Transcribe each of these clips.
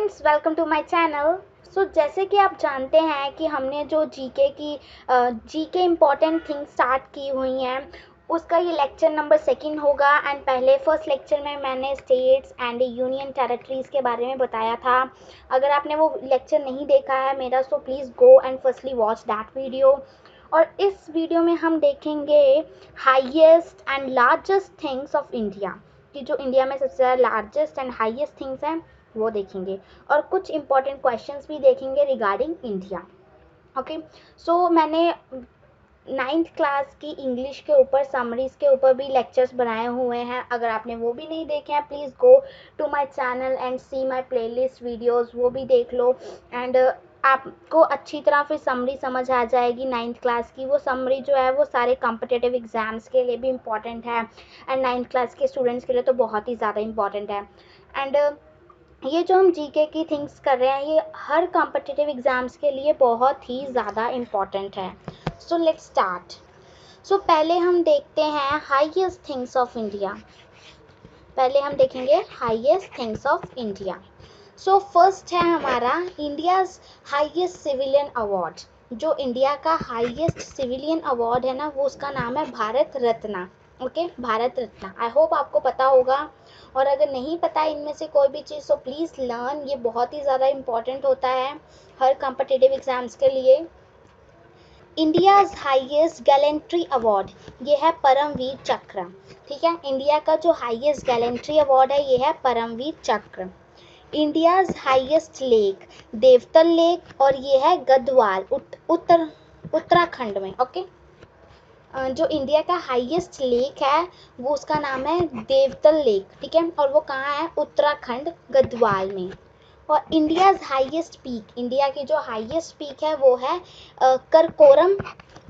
Friends, welcome to my channel. जैसे कि आप जानते हैं कि हमने जो जीके इम्पॉर्टेंट थिंग्स स्टार्ट की हुई हैं, उसका ये लेक्चर नंबर 2 होगा। एंड पहले फर्स्ट लेक्चर में मैंने स्टेट्स एंड यूनियन टेरिटरीज़ के बारे में बताया था। अगर आपने वो लेक्चर नहीं देखा है मेरा, so please go and firstly watch that video. और इस वीडियो में हम देखेंगे highest and largest things of India, कि जो इंडिया में सबसे ज़्यादा लार्जेस्ट एंड हाईएस्ट थिंग्स हैं वो देखेंगे, और कुछ इंपॉर्टेंट क्वेश्चंस भी देखेंगे रिगार्डिंग इंडिया। ओके, मैंने 9th क्लास की इंग्लिश के ऊपर समरीज के ऊपर भी लेक्चर्स बनाए हुए हैं। अगर आपने वो भी नहीं देखे हैं, please go to my channel and see my playlist videos, वो भी देख लो। एंड आपको अच्छी तरह फिर समरी समझ आ जाएगी 9th क्लास की। वो समरी जो है वो सारे कॉम्पिटिटिव एग्ज़ाम्स के लिए भी इम्पॉर्टेंट है, एंड 9th क्लास के स्टूडेंट्स के लिए तो बहुत ही ज़्यादा इम्पॉर्टेंट है। एंड ये जो हम जीके की थिंग्स कर रहे हैं, ये हर कॉम्पिटिटिव एग्ज़ाम्स के लिए बहुत ही ज़्यादा इम्पॉर्टेंट है। So let's start. पहले हम देखते हैं हाईएस्ट थिंग्स ऑफ इंडिया। पहले हम देखेंगे highest things of India. First है हमारा इंडियाज़ हाईएस्ट सिविलियन अवार्ड। जो इंडिया का हाईएस्ट सिविलियन अवार्ड है ना, वो उसका नाम है Bharat Ratna. Okay, Bharat Ratna. I hope आपको पता होगा, और अगर नहीं पता इनमें से कोई भी चीज़, तो प्लीज़ लर्न। ये बहुत ही ज़्यादा इम्पॉर्टेंट होता है हर कॉम्पिटिटिव एग्ज़ाम्स के लिए। इंडियाज़ हाईएस्ट गैलेंट्री अवार्ड ये है परमवीर चक्र। ठीक है, इंडिया का जो हाईएस्ट गैलेंट्री अवार्ड है ये है परमवीर चक्र। इंडियाज़ हाईएस्ट लेक देवतल लेक, और ये है गढ़वाल उत्तराखंड में। ओके, जो इंडिया का हाईएस्ट लेक है वो उसका नाम है देवतल लेक। ठीक है, और वो कहाँ है? उत्तराखंड, गढ़वाल में। और इंडियाज़ हाईएस्ट पीक, इंडिया की जो हाईएस्ट पीक है वो है करकोरम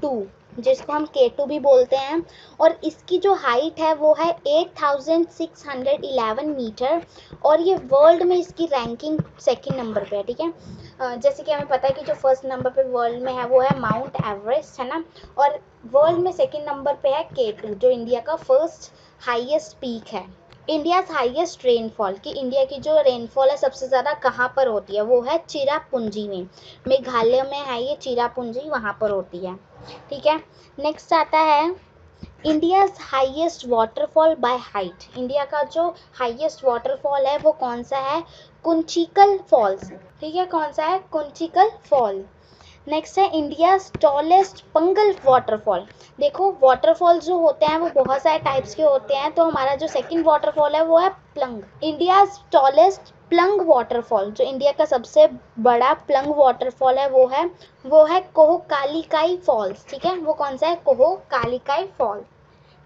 2, जिसको हम K2 भी बोलते हैं। और इसकी जो हाइट है वो है 8611 मीटर, और ये वर्ल्ड में इसकी रैंकिंग 2nd नंबर पे है। ठीक है, जैसे कि हमें पता है कि जो 1st नंबर पे वर्ल्ड में है वो है माउंट एवरेस्ट, है ना, और वर्ल्ड में 2nd नंबर पे है K2, जो इंडिया का फर्स्ट हाईएस्ट पीक है। इंडियाज़ हाईएस्ट रेनफॉल, कि इंडिया की जो रेनफॉल है सबसे ज़्यादा कहाँ पर होती है, वो है चिरापुंजी में। मेघालय में है ये चिरापुंजी, वहाँ पर होती है। ठीक है, नेक्स्ट आता है India's highest waterfall by height. India का जो हाईएस्ट वाटरफॉल है वो कौन सा है? कुंचिकल फॉल्स। ठीक है, कौन सा है? कुंचिकल फॉल। नेक्स्ट है इंडियाज़ टॉलेस्ट पंगल वाटरफॉल। देखो, वाटरफॉल जो होते हैं वो बहुत सारे टाइप्स के होते हैं, तो हमारा जो 2nd वाटरफॉल है वो है plunge. India's tallest plunge waterfall, जो इंडिया का सबसे बड़ा प्लंग वाटरफॉल है वो है कोहकालिकाई फॉल्स। ठीक है, वो कौन सा है? कोहकालिकाई फॉल।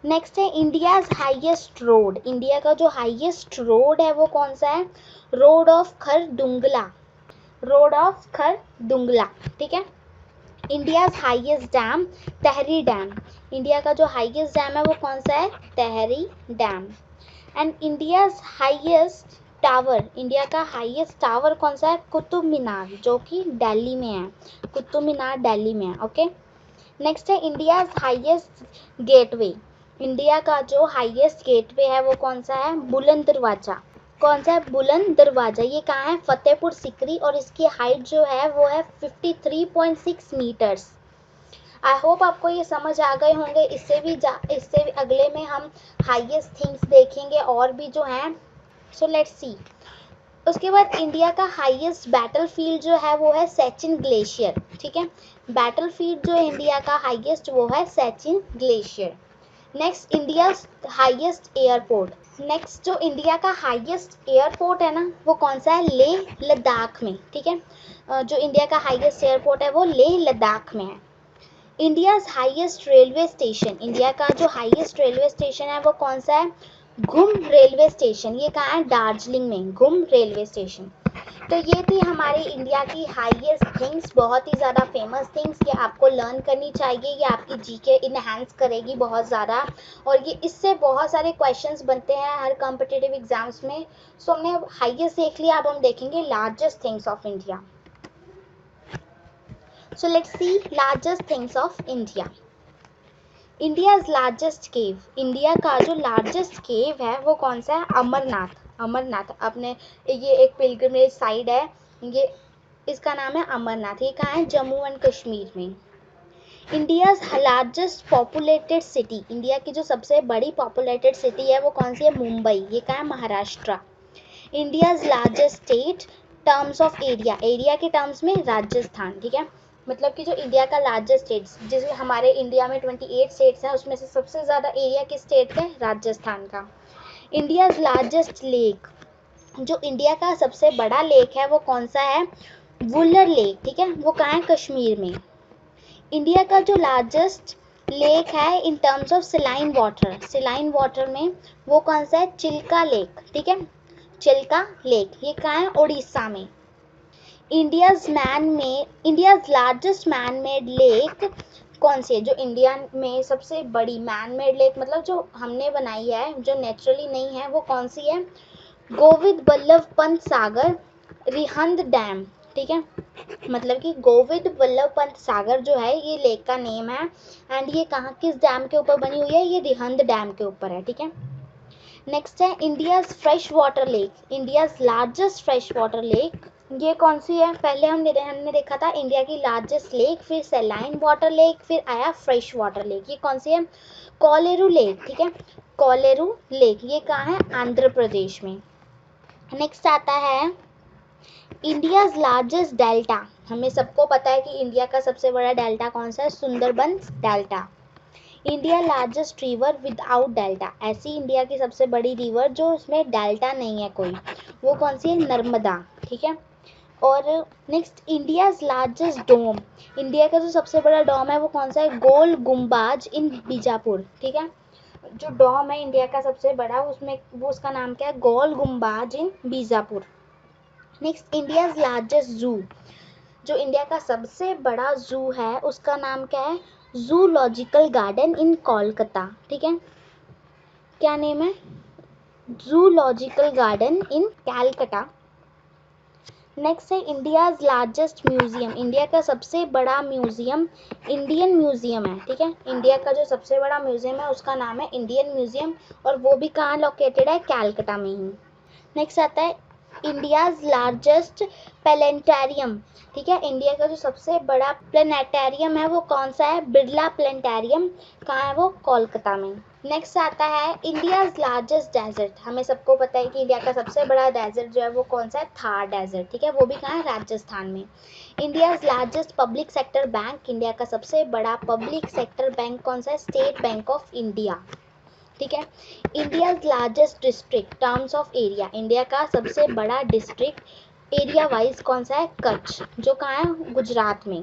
नेक्स्ट है इंडियाज़ हाईएस्ट रोड। इंडिया का जो हाईएस्ट रोड है वो कौन सा है? Road of Khardungla, road of Khardungla. ठीक है, India's highest dam Tehri dam. India का जो हाईएस्ट डैम है वो कौन सा है? Tehri dam. And India's highest tower, India का हाईएस्ट टावर कौन सा है? कुतुब मीनार, जो कि दिल्ली में है। कुतुब मीनार दिल्ली में है। ओके, नेक्स्ट है इंडियाज़ हाईएस्ट गेटवे। इंडिया का जो हाईएस्ट गेटवे है वो कौन सा है? बुलंद दरवाज़ा। कौन सा है? बुलंद दरवाज़ा। ये कहाँ है? फतेहपुर सिकरी, और इसकी हाइट जो है वो है 53.6 मीटर्स। आई होप आपको ये समझ आ गए होंगे। इससे भी अगले में हम हाईएस्ट थिंग्स देखेंगे और भी जो हैं। So let's see. उसके बाद इंडिया का हाईएस्ट बैटलफील्ड जो है वो है सचिन ग्लेशियर। ठीक है, बैटलफील्ड जो है इंडिया का हाईएस्ट वो है Sachin glacier. Next India highest airport. Next जो इंडिया का हाईएस्ट एयरपोर्ट है ना, वो कौन सा है? लेह लद्दाख में। ठीक है, जो इंडिया का हाईएस्ट एयरपोर्ट है वो लेह लद्दाख में है। India's highest railway station, India का जो हाईएस्ट रेलवे स्टेशन है वो कौन सा है? घुम रेलवे स्टेशन। ये कहाँ है? दार्जिलिंग में, घुम रेलवे स्टेशन। तो ये थी हमारी इंडिया की हाईएस्ट थिंग्स, बहुत ही ज़्यादा फेमस थिंग्स। ये आपको लर्न करनी चाहिए, ये आपकी जीके इनहेंस करेगी बहुत ज़्यादा, और ये इससे बहुत सारे क्वेश्चंस बनते हैं हर कॉम्पिटिटिव एग्जाम्स में। सो हमने हाईएस्ट देख लिया, अब हम देखेंगे largest things of India. So let's see largest things of India. India's largest cave, India का जो लार्जेस्ट केव है वो कौन सा है? अमरनाथ। अमरनाथ अपने, ये एक पिलग्रिमेज साइट है, ये इसका नाम है अमरनाथ। ये कहाँ है? जम्मू एंड कश्मीर में। India's largest populated city, India की जो सबसे बड़ी पॉपुलेटेड सिटी है वो कौन सी है? मुंबई। ये कहाँ है? Maharashtra. India's largest state terms of area, area के टर्म्स में राजस्थान। ठीक है, मतलब कि जो इंडिया का लार्जेस्ट स्टेट, जिसमें हमारे इंडिया में 28 स्टेट्स हैं, उसमें से सबसे ज़्यादा एरिया किस स्टेट का है? राजस्थान का। इंडियाज लार्जेस्ट लेक, जो इंडिया का सबसे बड़ा लेक है वो कौन सा है? वुलर लेक। ठीक है, वो कहाँ है? कश्मीर में। इंडिया का जो लार्जेस्ट लेक है in terms of saline water, saline water में वो कौन सा है? चिल्का लेक। ठीक है, चिल्का लेक, ये कहाँ है? उड़ीसा में। India's largest man made lake कौन सी है? जो इंडिया में सबसे बड़ी मैन मेड लेक, मतलब जो हमने बनाई है, जो नेचुरली नहीं है, वो कौन सी है? गोविंद बल्लभ पंत सागर रिहंद डैम। ठीक है, मतलब कि गोविंद बल्लभ पंत सागर जो है ये लेक का नेम है, एंड ये कहाँ, किस डैम के ऊपर बनी हुई है? ये रिहंद डैम के ऊपर है। ठीक है, नेक्स्ट है India's fresh water lake, India's largest fresh water lake, ये कौन सी है? पहले हमने देखा था इंडिया की लार्जेस्ट लेक, फिर सैलाइन वाटर लेक, फिर आया फ्रेश वाटर लेक। ये कौन सी है? कोलेरू लेक। ठीक है, कोलेरू लेक, ये कहाँ है? आंध्र प्रदेश में। नेक्स्ट आता है इंडियाज लार्जेस्ट डेल्टा, हमें सबको पता है कि इंडिया का सबसे बड़ा डेल्टा कौन सा है? Sundarbans delta. India largest river without delta, ऐसी इंडिया की सबसे बड़ी रिवर जो उसमें डेल्टा नहीं है कोई, वो कौन सी है? नर्मदा। ठीक है, और नेक्स्ट इंडियाज लार्जेस्ट डोम, इंडिया का जो सबसे बड़ा डोम है वो कौन सा है? गोल गुम्बाज इन बीजापुर। ठीक है, जो डोम है इंडिया का सबसे बड़ा, उसमें वो उसका नाम क्या है? गोल गुम्बाज इन बीजापुर। नेक्स्ट इंडियाज लार्जेस्ट जू, जो इंडिया का सबसे बड़ा जू है उसका नाम क्या है? जूलॉजिकल गार्डन इन कोलकाता। ठीक है, क्या नेम है? जूलॉजिकल गार्डन इन कैलकाटा। नेक्स्ट है इंडियाज लार्जेस्ट म्यूजियम, इंडिया का सबसे बड़ा म्यूजियम इंडियन म्यूजियम है। ठीक है, इंडिया का जो सबसे बड़ा म्यूजियम है उसका नाम है इंडियन म्यूजियम, और वो भी कहाँ लोकेटेड है? कैलकाटा में ही। नेक्स्ट आता है इंडियाज लार्जेस्ट प्लेनेटेरियम। ठीक है, इंडिया का जो सबसे बड़ा प्लेनेटेरियम है वो कौन सा है? बिरला प्लेनेटेरियम, कहाँ है वो? कोलकाता में। नेक्स्ट आता है इंडियाज लार्जेस्ट डेजर्ट, हमें सबको पता है कि इंडिया का सबसे बड़ा डेजर्ट जो है वो कौन सा है? थार डेजर्ट। ठीक है, वो भी कहाँ है? राजस्थान में। India's largest public sector bank, India का सबसे बड़ा पब्लिक सेक्टर बैंक कौन सा है? State bank of India. ठीक है, India's largest district terms of area, India का सबसे बड़ा डिस्ट्रिक्ट एरिया वाइज कौन सा है? कच्छ, जो कहाँ है? गुजरात में।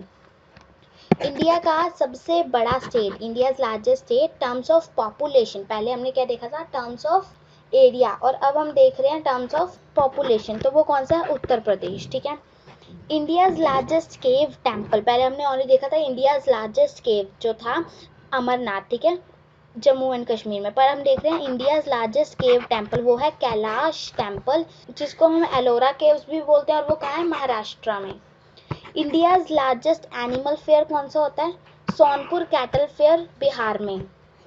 इंडिया का सबसे बड़ा state, India's largest state terms of population, पहले हमने क्या देखा था? टर्म्स ऑफ एरिया, और अब हम देख रहे हैं टर्म्स ऑफ पॉपुलेशन, तो वो कौन सा है? उत्तर प्रदेश। ठीक है, इंडियाज लार्जेस्ट केव टेम्पल, पहले हमने ऑलरेडी देखा था इंडियाज लार्जेस्ट केव जो था अमरनाथ। ठीक है, जम्मू एंड कश्मीर में, पर हम देख रहे हैं इंडियाज लार्जेस्ट केव टेम्पल, वो है कैलाश टेम्पल, जिसको हम एलोरा केव्स भी बोलते हैं, और वो कहाँ है? महाराष्ट्र में। इंडियाज लार्जेस्ट एनिमल फेयर कौन सा होता है? सोनपुर कैटल फेयर, बिहार में।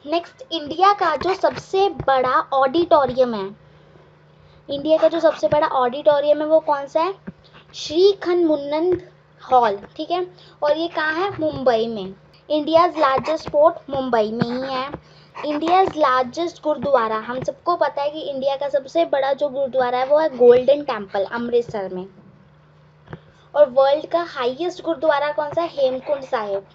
नेक्स्ट, इंडिया का जो सबसे बड़ा ऑडिटोरियम है, इंडिया का जो सबसे बड़ा ऑडिटोरियम है वो कौन सा है? श्री खनमुंदन हॉल। ठीक है, और ये कहाँ है? मुंबई में। इंडियाज लार्जेस्ट पोर्ट मुंबई में ही है। इंडियाज लार्जेस्ट गुरुद्वारा, हम सबको पता है कि इंडिया का सबसे बड़ा जो गुरुद्वारा है वो है गोल्डन टेम्पल, अमृतसर में। और वर्ल्ड का हाईएस्ट गुरुद्वारा कौन सा है? हेमकुंड साहिब।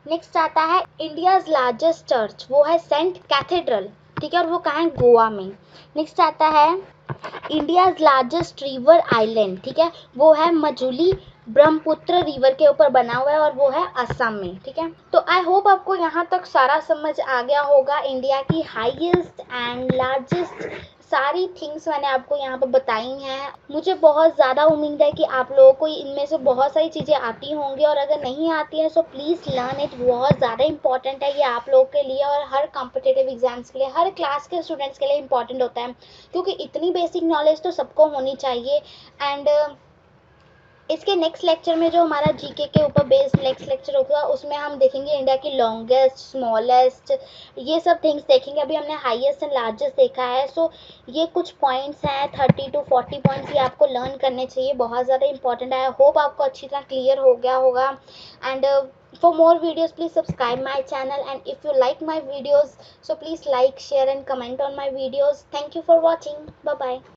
नेक्स्ट आता है इंडियाज लार्जेस्ट चर्च, वो है सेंट कैथेड्रल। ठीक है, और वो कहाँ है? गोवा में। नेक्स्ट आता है इंडियाज लार्जेस्ट रिवर आइलैंड। ठीक है, वो है मजुली, ब्रह्मपुत्र रिवर के ऊपर बना हुआ है, और वो है असम में। ठीक है, तो आई होप आपको यहाँ तक सारा समझ आ गया होगा। इंडिया की हाईएस्ट एंड लार्जेस्ट सारी थिंग्स मैंने आपको यहाँ पर बताई हैं। मुझे बहुत ज़्यादा उम्मीद है कि आप लोगों को इनमें से बहुत सारी चीज़ें आती होंगी, और अगर नहीं आती हैं सो प्लीज़ लर्न इट, बहुत ज़्यादा इंपॉर्टेंट है ये आप लोगों के लिए, और हर कॉम्पिटिटिव एग्जाम्स के लिए, हर क्लास के स्टूडेंट्स के लिए इंपॉर्टेंट होता है, क्योंकि इतनी बेसिक नॉलेज तो सबको होनी चाहिए। एंड इसके नेक्स्ट लेक्चर में जो हमारा जीके के ऊपर बेस्ड नेक्स्ट लेक्चर होगा उसमें हम देखेंगे इंडिया की लॉन्गेस्ट स्मॉलेस्ट ये सब थिंग्स देखेंगे। अभी हमने हाईएस्ट एंड लार्जेस्ट देखा है। सो ये कुछ पॉइंट्स हैं 30 to 40 पॉइंट्स, ये आपको लर्न करने चाहिए, बहुत ज़्यादा इंपॉर्टेंट है। होप आपको अच्छी तरह क्लियर हो गया होगा। And for more videos please subscribe my channel, and if you like my videos so please like, share and comment on my videos. Thank you for watching. Bye bye.